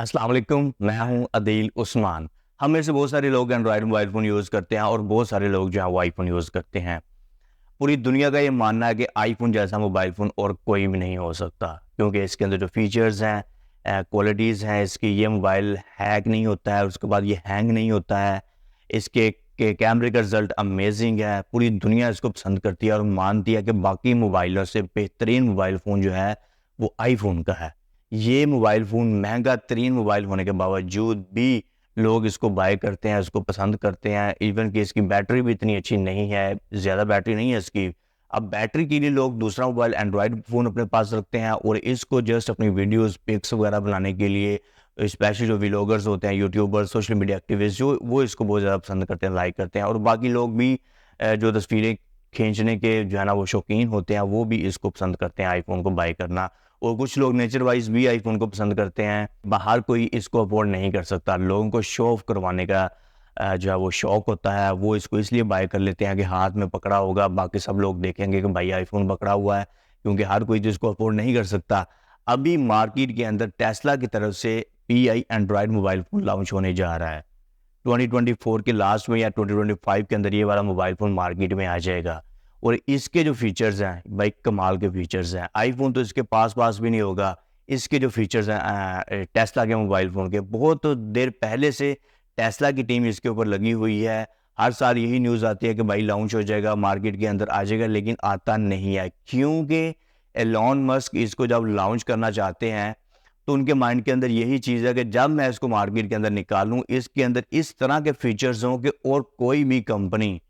अस्सलाम वालेकुम, मैं हूं अदील उस्मान। हम में से बहुत सारे लोग एंड्रॉयड मोबाइल फ़ोन यूज़ करते हैं और बहुत सारे लोग जो है वो आईफ़ोन यूज़ करते हैं। पूरी दुनिया का ये मानना है कि आईफ़ोन जैसा मोबाइल फ़ोन और कोई भी नहीं हो सकता, क्योंकि इसके अंदर जो फ़ीचर्स हैं, क्वालिटीज़ हैं इसकी, ये मोबाइल हैक नहीं होता है, उसके बाद ये हैंग नहीं होता है। इसके के कैमरे का रिज़ल्ट अमेज़िंग है, पूरी दुनिया इसको पसंद करती है और मानती है कि बाकी मोबाइलों से बेहतरीन मोबाइल फ़ोन जो है वो आईफ़ोन का है। ये मोबाइल फ़ोन महँगा तरीन मोबाइल होने के बावजूद भी लोग इसको बाय करते हैं, इसको पसंद करते हैं। इवन कि इसकी बैटरी भी इतनी अच्छी नहीं है, ज़्यादा बैटरी नहीं है इसकी। अब बैटरी के लिए लोग दूसरा मोबाइल एंड्रॉयड फ़ोन अपने पास रखते हैं और इसको जस्ट अपनी वीडियोज़, पिक्स वगैरह बनाने के लिए, स्पेशली जो व्लॉगर्स होते हैं, यूट्यूबर्स, सोशल मीडिया एक्टिविस्ट, जो वो इसको बहुत ज़्यादा पसंद करते हैं, लाइक करते हैं। और बाकी लोग भी जो तस्वीरें खींचने के जो है ना वो शौकीन होते हैं, वो भी इसको पसंद करते हैं आईफ़ोन को बाय करना। और कुछ लोग नेचर वाइज़ भी आईफ़ोन को पसंद करते हैं। बाहर कोई इसको अफ़ोर्ड नहीं कर सकता। लोगों को शो ऑफ करवाने का जो है वो शौक होता है, वो इसको इसलिए बाय कर लेते हैं कि हाथ में पकड़ा होगा, बाकी सब लोग देखेंगे कि भाई आईफ़ोन पकड़ा हुआ है, क्योंकि हर कोई तो इसको अफ़ोर्ड नहीं कर सकता। अभी मार्केट के अंदर टेस्ला की तरफ से pi Android mobile phone launch होने जा रहा है। 2024 के लास्ट में या 2025 के अंदर ये वाला मोबाइल फ़ोन मार्केट में आ जाएगा। और इसके जो फीचर्स हैं भाई कमाल के फीचर्स हैं। आईफ़ोन तो इसके पास भी नहीं होगा। इसके जो फीचर्स हैं टेस्ला के मोबाइल फ़ोन के, बहुत देर पहले से टेस्ला की टीम इसके ऊपर लगी हुई है। हर साल यही न्यूज़ आती है कि भाई लॉन्च हो जाएगा, मार्केट के अंदर आ जाएगा, लेकिन आता नहीं है। क्योंकि एलोन मस्क इसको जब लॉन्च करना चाहते हैं तो उनके माइंड के अंदर यही चीज़ है कि जब मैं इसको मार्केट के अंदर निकालूँ, इसके अंदर इस तरह के फीचर्स हों कि और कोई भी कंपनी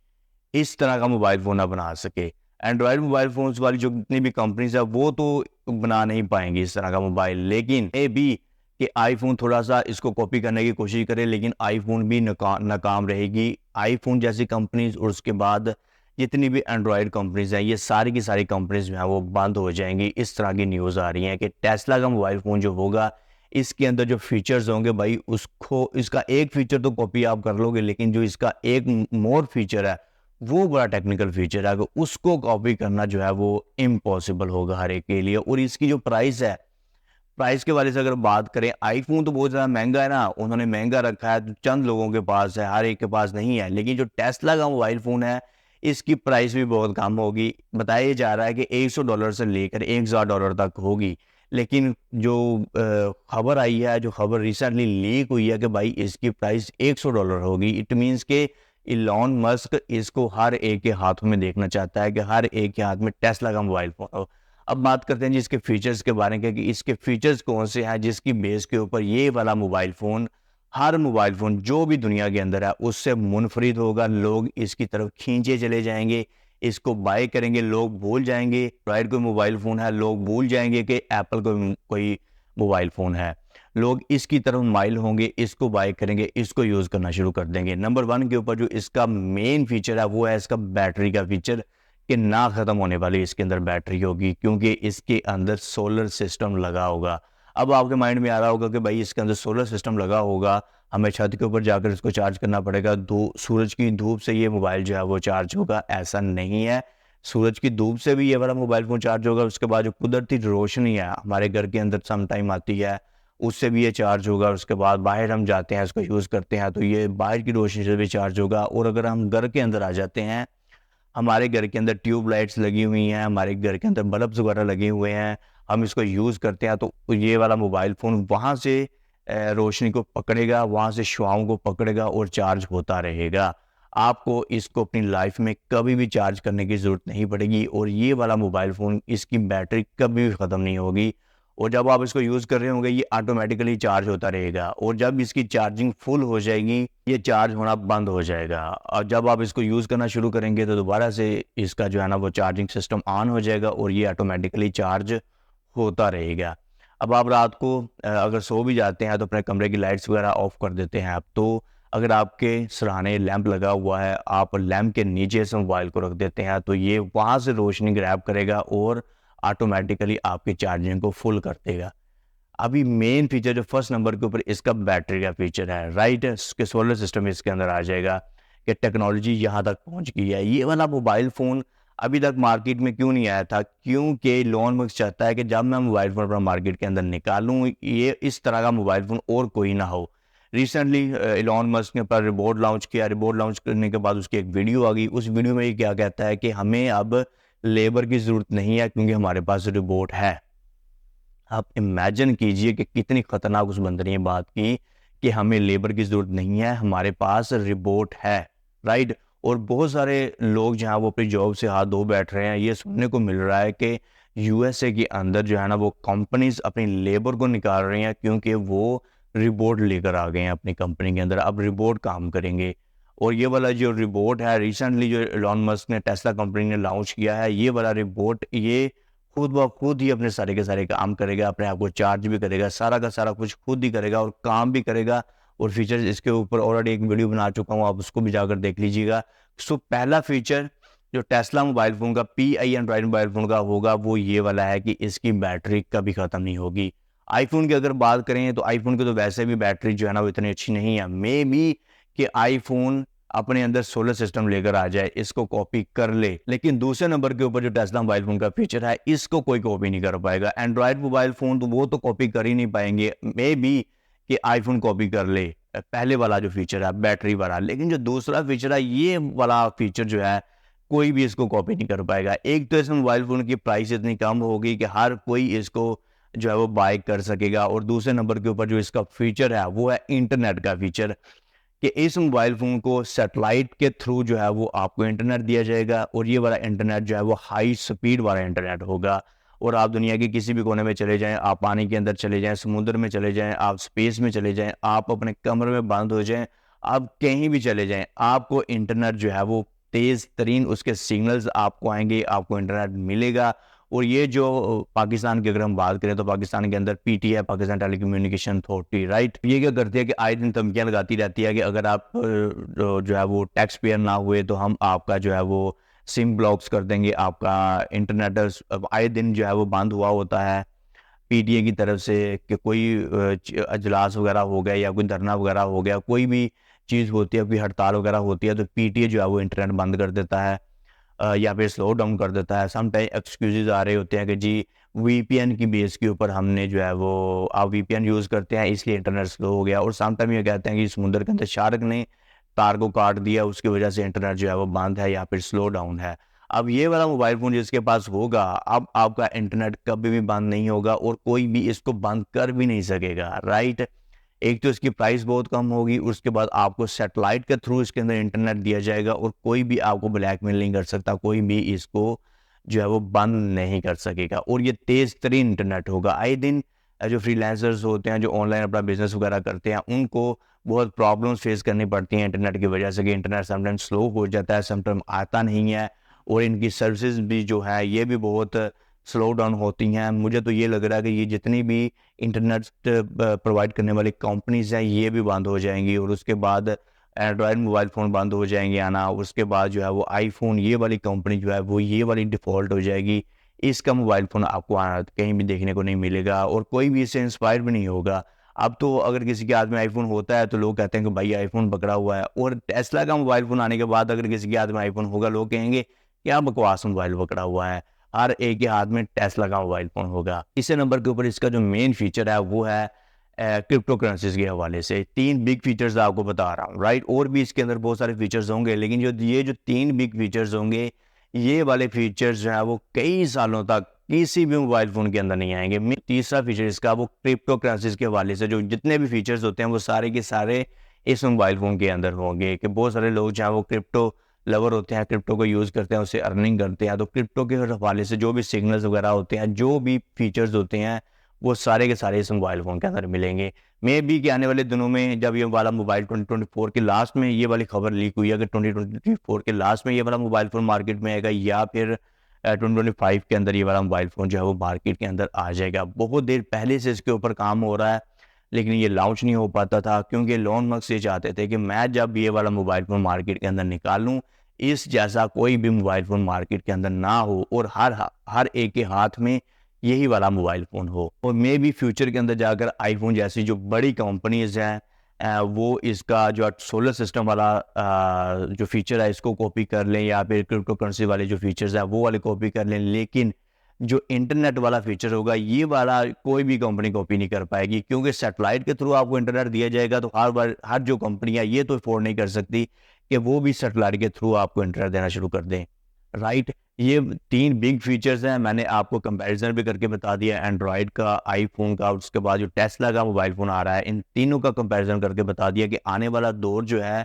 इस तरह का मोबाइल फ़ोन ना बना सके। एंड्रॉयड मोबाइल फ़ोन्स वाली जो जितनी भी कंपनीज़ हैं, वो तो बना नहीं पाएँगी इस तरह का मोबाइल। लेकिन मे बी कि आईफ़ोन थोड़ा-सा इसको कॉपी करने की कोशिश करे, लेकिन आईफ़ोन भी नाकाम रहेगी। आईफ़ोन जैसी कंपनीज़ और उसके बाद जितनी भी एंड्रॉयड कंपनीज़ हैं, ये सारी की सारी कंपनीज़ जो हैं, वो बंद हो जाएँगी। इस तरह की न्यूज़ आ रही हैं कि टेस्ला का मोबाइल फ़ोन जो होगा, इसके अंदर जो फीचर्स होंगे भाई उसको इसका एक फीचर तो कॉपी आप कर लोगे, लेकिन जो इसका एक मोर फीचर है, वो बड़ा टेक्निकल फीचर है, अगर उसको कॉपी करना जो है वो इम्पॉसिबल होगा हर एक के लिए। और इसकी जो प्राइस है, प्राइस के बारे से अगर बात करें, आईफ़ोन तो बहुत ज़्यादा महँगा है ना, उन्होंने महँगा रखा है, तो चंद लोगों के पास है, हर एक के पास नहीं है। लेकिन जो टेस्ला का मोबाइल फ़ोन है, इसकी प्राइस भी बहुत कम होगी। बताया जा रहा है कि $100 से लेकर $1000 तक होगी। लेकिन जो खबर आई है, जो खबर रिसेंटली लीक हुई है कि भाई इसकी प्राइस $100 होगी। इट मीन्स के इलॉन मस्क इसको हर एक के हाथों में देखना चाहता है कि हर एक के हाथ में टेस्ला का मोबाइल फ़ोन हो। अब बात करते हैं जी इसके फीचर्स के बारे में कि इसके फीचर्स कौन से हैं जिसकी बेस के ऊपर ये वाला मोबाइल फ़ोन, हर मोबाइल फ़ोन जो भी दुनिया के अंदर है उससे मुनफरिद होगा। लोग इसकी तरफ खींचे चले जाएँगे, इसको बाय करेंगे, लोग भूल जाएँगे एंड्रॉयड कोई मोबाइल फ़ोन है, लोग भूल जाएँगे कि एप्पल कोई मोबाइल फ़ोन है। लोग इसकी तरफ माइल होंगे, इसको बाय करेंगे, इसको यूज़ करना शुरू कर देंगे। नंबर 1 के ऊपर जो इसका मेन फीचर है वो है इसका बैटरी का फीचर, कि ना ख़त्म होने वाली इसके अंदर बैटरी होगी, क्योंकि इसके अंदर सोलर सिस्टम लगा होगा। अब आपके माइंड में आ रहा होगा कि भाई इसके अंदर सोलर सिस्टम लगा होगा, हमें छत के ऊपर जाकर इसको चार्ज करना पड़ेगा, सूरज की धूप से ये मोबाइल जो है वो चार्ज होगा, ऐसा नहीं है। सूरज की धूप से भी ये वाला मोबाइल फ़ोन चार्ज होगा, उसके बाद जो कुदरती रोशनी है हमारे घर के अंदर सम टाइम आती है, उससे भी ये चार्ज होगा। उसके बाद बाहर हम जाते हैं, इसको यूज़ करते हैं, तो ये बाहर की रोशनी से भी चार्ज होगा। और अगर हम घर के अंदर आ जाते हैं, हमारे घर के अंदर ट्यूब लाइट्स लगी हुई हैं, हमारे घर के अंदर बल्ब्स वगैरह लगे हुए हैं, हम इसको यूज़ करते हैं, तो ये वाला मोबाइल फ़ोन वहाँ से रोशनी को पकड़ेगा, वहाँ से शुआओं को पकड़ेगा और चार्ज होता रहेगा। आपको इसको अपनी लाइफ में कभी भी चार्ज करने की ज़रूरत नहीं पड़ेगी और ये वाला मोबाइल फ़ोन, इसकी बैटरी कभी भी ख़त्म नहीं होगी। और जब आप इसको यूज़ कर रहे होंगे, ये ऑटोमेटिकली चार्ज होता रहेगा और जब इसकी चार्जिंग फुल हो जाएगी, ये चार्ज होना बंद हो जाएगा। और जब आप इसको यूज़ करना शुरू करेंगे तो दोबारा से इसका जो है ना वो चार्जिंग सिस्टम ऑन हो जाएगा और ये ऑटोमेटिकली चार्ज होता रहेगा। अब आप रात को अगर सो भी जाते हैं तो अपने कमरे की लाइट्स वगैरह ऑफ कर देते हैं आप, तो अगर आपके सिरहाने लैंप लगा हुआ है, आप लैंप के नीचे से मोबाइल को रख देते हैं, तो ये वहाँ से रोशनी ग्रैब करेगा और ऑटोमेटिकली आपकी चार्जिंग को फुल कर देगा। अभी मेन फीचर जो फर्स्ट नंबर के ऊपर इसका बैटरी का फीचर है, राइट? इसके सोलर सिस्टम इसके अंदर आ जाएगा कि टेक्नोलॉजी यहाँ तक पहुँच गई है। ये वाला मोबाइल फ़ोन अभी तक मार्केट में क्यों नहीं आया था? क्योंकि इलॉन मस्क चाहता है कि जब मैं मोबाइल फ़ोन अपना मार्केट के अंदर निकालूँ, ये इस तरह का मोबाइल फ़ोन और कोई ना हो। रिसेंटली इलॉन मस्क ने अपना रिबोट लॉन्च किया। रिबोट लॉन्च करने के बाद उसकी एक वीडियो आ गई। उस वीडियो में ये क्या कहता है कि हमें अब लेबर की ज़रूरत नहीं है क्योंकि हमारे पास रिबोट है। आप इमेजिन कीजिए कि कितनी खतरनाक उस बंदे ने ये बात की कि हमें लेबर की ज़रूरत नहीं है, हमारे पास रिबोट है, राइट? और बहुत सारे लोग जहाँ वो अपनी जॉब से हाथ धो बैठ रहे हैं, ये सुनने को मिल रहा है कि यूएसए के अंदर जो है ना वो कंपनीज अपनी लेबर को निकाल रही हैं क्योंकि वो रिबोट लेकर आ गए हैं अपनी कंपनी के अंदर। अब रिबोट काम करेंगे। और ये वाला जो रिबोट है, रिसेंटली जो इलॉन मस्क ने टेस्ला कंपनी ने लॉन्च किया है, ये वाला रिबोट ये खुद ब खुद ही अपने सारे के सारे काम करेगा, अपने आप को चार्ज भी करेगा, सारा का सारा कुछ खुद ही करेगा और काम भी करेगा। और फीचर्स इसके ऊपर ऑलरेडी एक वीडियो बना चुका हूँ, आप उसको भी जाकर देख लीजिएगा। सो पहला फीचर जो टेस्ला मोबाइल फ़ोन का, पीआई एंड्रॉइड मोबाइल फ़ोन का होगा, वो ये वाला है कि इसकी बैटरी कभी ख़त्म नहीं होगी। आईफ़ोन की अगर बात करें तो आईफ़ोन की तो वैसे भी बैटरी जो है ना वो इतनी अच्छी नहीं है। मे बी कि आईफ़ोन अपने अंदर सोलर सिस्टम लेकर आ जाए, इसको कॉपी कर ले, लेकिन दूसरे नंबर के ऊपर जो टेस्ला मोबाइल फ़ोन का फीचर है, इसको कोई कॉपी नहीं कर पाएगा। एंड्रॉइड मोबाइल फ़ोन तो वो तो कॉपी कर ही नहीं पाएंगे। मे बी कि आईफ़ोन कॉपी कर ले पहले वाला जो फीचर है बैटरी वाला, लेकिन जो दूसरा फीचर है ये वाला फीचर जो है कोई भी इसको कॉपी नहीं कर पाएगा। एक तो इस मोबाइल फ़ोन की प्राइस इतनी कम होगी कि हर कोई इसको जो है वो बाय कर सकेगा। और दूसरे नंबर के ऊपर जो इसका फीचर है वो है इंटरनेट का फीचर, कि इस मोबाइल फ़ोन को सैटेलाइट के थ्रू जो है वो आपको इंटरनेट दिया जाएगा। और ये वाला इंटरनेट जो है वो हाई स्पीड वाला इंटरनेट होगा। और आप दुनिया के किसी भी कोने में चले जाएँ, आप पानी के अंदर चले जाएँ, समुद्र में चले जाएँ, आप स्पेस में चले जाएँ, आप अपने कमरे में बंद हो जाएँ, आप कहीं भी चले जाएँ, आपको इंटरनेट जो है वो तेज़ तरीन उसके सिग्नल्स आपको आएँगे, आपको इंटरनेट मिलेगा। और ये जो पाकिस्तान की अगर हम बात करें तो पाकिस्तान के अंदर PTI, Pakistan telecommunication authority, right? ये क्या करती है कि आए दिन धमकियाँ लगाती रहती है कि अगर आप जो है वो टैक्स पेयर ना हुए तो हम आपका जो है वो सिम ब्लॉक्स कर देंगे, आपका इंटरनेट आए दिन जो है वो बंद हुआ होता है पीटीए की तरफ से कि कोई अजलास वगैरह हो गया या कोई धरना वगैरह हो गया, कोई भी चीज़ होती है, कोई हड़ताल वगैरह होती है तो पीटीए जो है वो इंटरनेट बंद कर देता है या फिर स्लो डाउन कर देता है। सम टाइम एक्सक्यूजेज़ आ रहे होते हैं कि जी वीपीएन की बेस के ऊपर हमने जो है वो आप वीपीएन यूज़ करते हैं इसलिए इंटरनेट स्लो हो गया। और सम टाइम ये कहते हैं कि समुद्र के अंदर शार्क ने तार को काट दिया, उसकी वजह से इंटरनेट जो है वो बंद है या फिर स्लो डाउन है। अब ये वाला मोबाइल फ़ोन जिसके पास होगा, अब आपका इंटरनेट कभी भी बंद नहीं होगा और कोई भी इसको बंद कर भी नहीं सकेगा, राइट? एक तो इसकी प्राइस बहुत कम होगी, उसके बाद आपको सैटेलाइट के थ्रू इसके अंदर इंटरनेट दिया जाएगा और कोई भी आपको ब्लैकमेल नहीं कर सकता, कोई भी इसको जो है वो बंद नहीं कर सकेगा। और ये तेज़ तरीन इंटरनेट होगा। आए दिन जो फ्रीलांसर्स होते हैं, जो ऑनलाइन अपना बिजनेस वगैरह करते हैं, उनको बहुत प्रॉब्लम्स फेस करनी पड़ती हैं इंटरनेट की वजह से कि इंटरनेट समटाइम स्लो हो जाता है, समटाइम आता नहीं है और इनकी सर्विसेज भी जो है ये भी बहुत स्लो डाउन होती हैं। मुझे तो ये लग रहा है कि ये जितनी भी इंटरनेट प्रोवाइड करने वाली कंपनीज़ हैं ये भी बंद हो जाएंगी और उसके बाद एंड्रॉयड मोबाइल फ़ोन बंद हो जाएंगे आना। उसके बाद जो है वो आईफोन ये वाली कंपनी जो है वो ये वाली डिफ़ॉल्ट हो जाएगी। इसका मोबाइल फ़ोन आपको कहीं भी देखने को नहीं मिलेगा और कोई भी इससे इंस्पायर भी नहीं होगा। अब तो अगर किसी के हाथ में आईफोन होता है तो लोग कहते हैं कि भाई आईफोन पकड़ा हुआ है, और टेस्ला का मोबाइल फ़ोन आने के बाद अगर किसी के हाथ में आईफोन होगा लोग कहेंगे क्या बकवास मोबाइल पकड़ा हुआ है। हर एक के हाथ में टेस्ला का मोबाइल फ़ोन होगा। तीसरे नंबर के ऊपर इसका जो मेन फीचर है वो है क्रिप्टो करेंसीज़ के हवाले से। 3 बिग फीचर्स आपको बता रहा हूँ, राइट? और भी इसके अंदर बहुत सारे फीचर्स होंगे, लेकिन जो 3 बिग फीचर्स होंगे, ये वाले फीचर्स जो है वो कई सालों तक किसी भी मोबाइल फ़ोन के अंदर नहीं आएँगे। तीसरा फीचर इसका वो क्रिप्टो करेंसीज़ के हवाले से जो जितने भी फीचर्स होते हैं वो सारे के सारे इस मोबाइल फ़ोन के अंदर होंगे। कि बहुत सारे लोग जो हैं वो क्रिप्टो लवर होते हैं, क्रिप्टो को यूज़ करते हैं, उससे अर्निंग करते हैं। तो क्रिप्टो के हवाले से जो भी सिग्नल्स वगैरह होते हैं, जो भी फीचर्स होते हैं, वो सारे के सारे इस मोबाइल फ़ोन के अंदर मिलेंगे। मे बी कि आने वाले दिनों में जब ये वाला मोबाइल 2024 के लास्ट में ये वाली खबर लीक हुई है कि 2024 के लास्ट में ये वाला मोबाइल फ़ोन मार्केट में आएगा या फिर 2025 के अंदर ये वाला मोबाइल फ़ोन जो है वो मार्केट के अंदर आ जाएगा। बहुत देर पहले से इसके ऊपर काम हो रहा है, लेकिन ये लॉन्च नहीं हो पाता था क्योंकि इलॉन मस्क ये चाहते थे कि मैं जब ये वाला मोबाइल फ़ोन मार्केट के अंदर निकालूँ, इस जैसा कोई भी मोबाइल फ़ोन मार्केट के अंदर ना हो और हर एक के हाथ में यही वाला मोबाइल फ़ोन हो। और मे बी फ्यूचर के अंदर जाकर आईफ़ोन जैसी जो बड़ी कंपनीज़ हैं, वो इसका जो सोलर सिस्टम वाला जो फीचर है इसको कॉपी कर लें, या फिर क्रिप्टो करेंसी वाले जो फीचर्स हैं वो वाले कॉपी कर लें, लेकिन जो इंटरनेट वाला फीचर होगा ये वाला कोई भी कंपनी कॉपी नहीं कर पाएगी, क्योंकि सैटेलाइट के थ्रू आपको इंटरनेट दिया जाएगा तो हर बार हर जो कंपनियां ये तो अफोर्ड नहीं कर सकती कि वो भी सैटेलाइट के थ्रू आपको इंटरनेट देना शुरू कर दें, राइट। ये 3 बिग फीचर्स हैं, मैंने आपको कंपैरिजन भी करके बता दिया एंड्रॉयड का, आईफोन का, उसके बाद जो टेस्ला का मोबाइल फ़ोन आ रहा है, इन तीनों का कंपैरिजन करके बता दिया कि आने वाला दौर जो है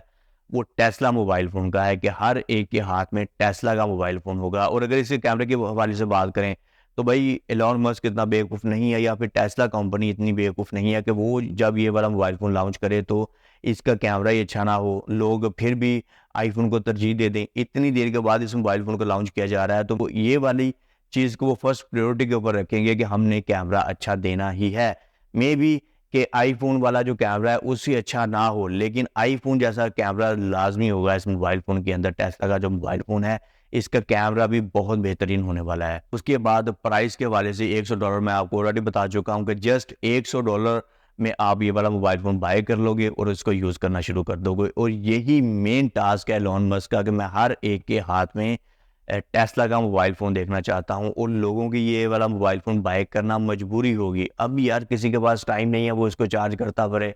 वो टेस्ला मोबाइल फ़ोन का है, कि हर एक के हाथ में टेस्ला का मोबाइल फ़ोन होगा। और अगर इसके कैमरे के हवाले से बात करें तो भाई एलोन मस्क इतना बेवकूफ़ नहीं है, या फिर टेस्ला कंपनी इतनी बेवकूफ़ नहीं है कि वो जब ये वाला मोबाइल फ़ोन लॉन्च करे तो इसका कैमरा ही अच्छा ना हो, लोग फिर भी आईफ़ोन को तरजीह दे दें। इतनी देर के बाद इस मोबाइल फ़ोन को लॉन्च किया जा रहा है, तो वो ये वाली चीज़ को वो फर्स्ट प्रायोरिटी के ऊपर रखेंगे कि हमने कैमरा अच्छा देना ही है। मेबी कि आईफ़ोन वाला जो कैमरा है उससे अच्छा ना हो, लेकिन आईफ़ोन जैसा कैमरा लाज़मी होगा इस मोबाइल फ़ोन के अंदर। टेस्ला का जो मोबाइल फ़ोन है इसका कैमरा भी बहुत बेहतरीन होने वाला है। उसके बाद प्राइस के हवाले से $100 मैं आपको ऑलरेडी बता चुका हूँ कि जस्ट $100 में आप ये वाला मोबाइल फ़ोन बाय कर लोगे और इसको यूज़ करना शुरू कर दोगे। और यही मेन टास्क है एलोन मस्क का कि मैं हर एक के हाथ में टेस्ला का मोबाइल फ़ोन देखना चाहता हूँ, और लोगों की ये वाला मोबाइल फ़ोन बाय करना मजबूरी होगी। अब यार किसी के पास टाइम नहीं है वो इसको चार्ज करता फिरे,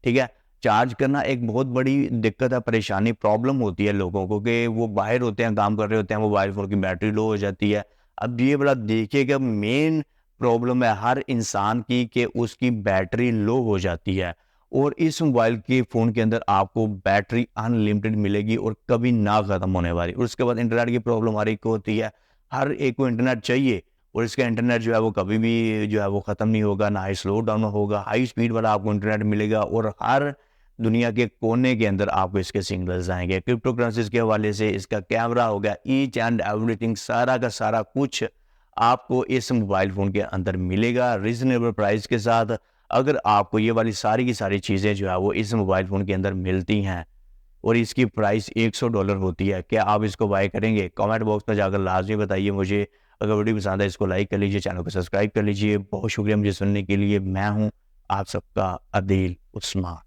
ठीक है? चार्ज करना एक बहुत बड़ी दिक्कत है, परेशानी, प्रॉब्लम होती है लोगों को कि वो बाहर होते हैं, काम कर रहे होते हैं, मोबाइल फ़ोन की बैटरी लो हो जाती है। अब ये बड़ा देखिएगा मेन प्रॉब्लम है हर इंसान की कि उसकी बैटरी लो हो जाती है, और इस मोबाइल के फ़ोन के अंदर आपको बैटरी अनलिमिटेड मिलेगी और कभी ना ख़त्म होने वाली। और उसके बाद इंटरनेट की प्रॉब्लम हर एक को होती है, हर एक को इंटरनेट चाहिए, और इसका इंटरनेट जो है वो कभी भी जो है वो ख़त्म नहीं होगा, ना ही स्लो डाउन होगा, हाई स्पीड वाला आपको इंटरनेट मिलेगा, और हर दुनिया के कोने के अंदर आपको इसके सिग्नल्स आएँगे। क्रिप्टो करेंसीज़ के हवाले से इसका कैमरा हो गया, ईच एंड एवरीथिंग, सारा का सारा कुछ आपको इस मोबाइल फ़ोन के अंदर मिलेगा रीज़नेबल प्राइस के साथ। अगर आपको ये वाली सारी की सारी चीज़ें जो है वो इस मोबाइल फ़ोन के अंदर मिलती हैं और इसकी प्राइस $100 होती है, क्या आप इसको बाय करेंगे? कमेंट बॉक्स में जाकर लाज़मी बताइए मुझे। अगर वीडियो पसंद है इसको लाइक कर लीजिए, चैनल को सब्सक्राइब कर लीजिए। बहुत शुक्रिया मुझे सुनने के लिए। मैं हूँ आप सबका अदील उस्मान।